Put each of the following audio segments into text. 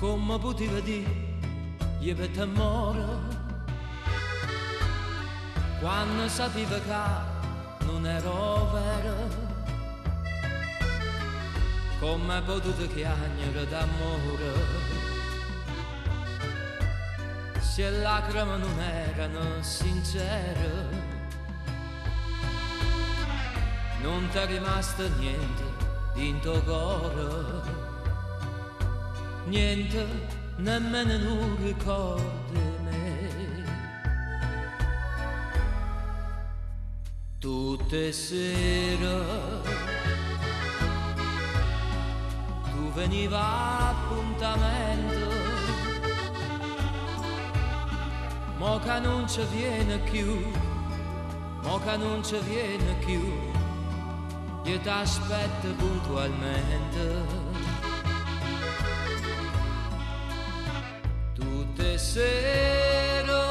come poteva dire, io per t'amore, quando sapeva che non ero vero, come potuto chiagnere d'amore, se le lacrime non erano sincere, non t'è rimasto niente in tuo cuore, niente, nemmeno un ricordo di me. Tutte sere tu veniva a appuntamento, mo che non ci viene più, mo che non ci viene più, io t'aspetto puntualmente. Tutte sere,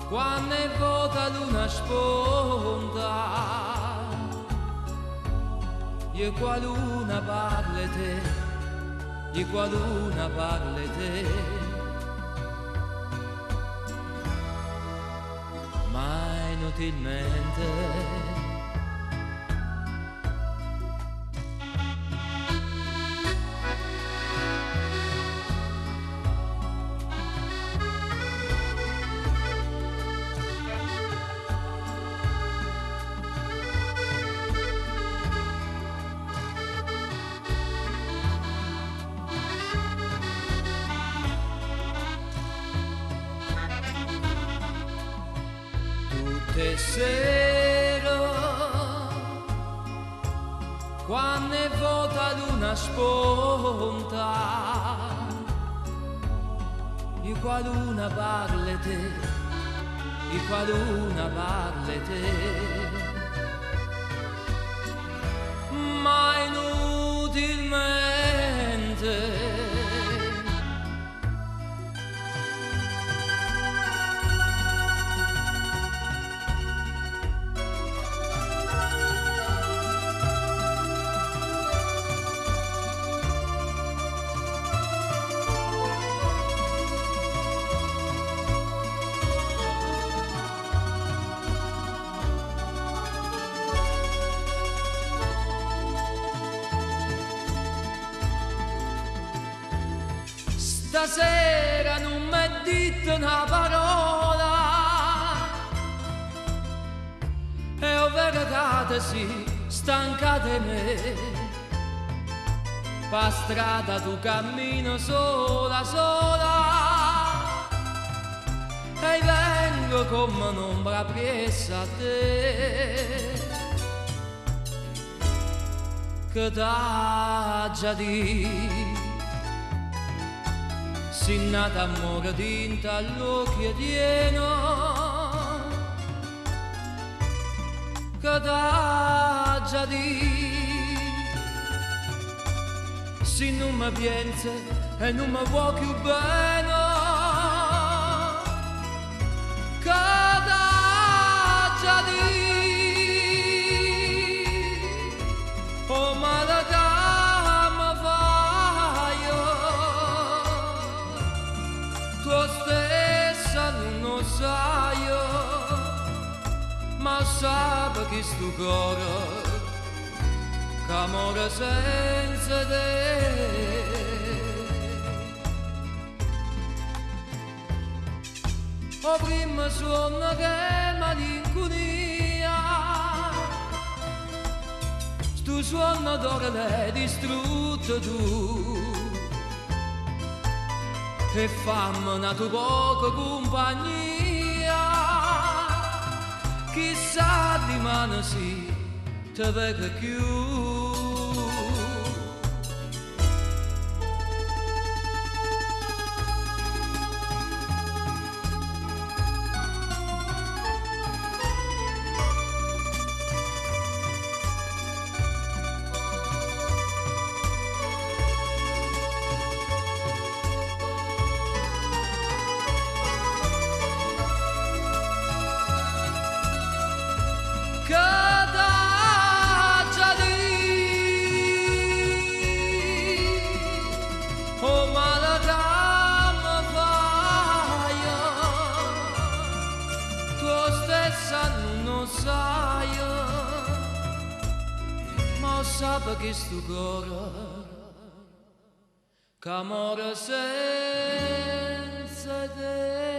quando è vota luna sponda, io qua luna parla te, io qua luna parla te, ma inutilmente. Tutte sere, quando è vota luna sponta, io qua luna parla te, io qua luna parla te, ma inutilmente. Stasera non m'è detto una parola e ho verità sì, stanca di me. Pa strada tu cammino sola, sola, e vengo come un'ombra presa a te, che t'ha già detto. Si nata amore tinta all'occhio pieno, che t'ha già detto. Se non mi pensi e non mi vuoi più bene, che t'ha già detto. Oh male che mi fai, tu stessa non lo sai, ma sape che sto cuore che amore senza te. O prima suona che malinconia, sto suono d'ora l'hai distrutto tu, e fammi una tua poca compagnia, chissà di mano sì te vedo più. Che t'ha già detto. sape che sto cuore che amore senza te.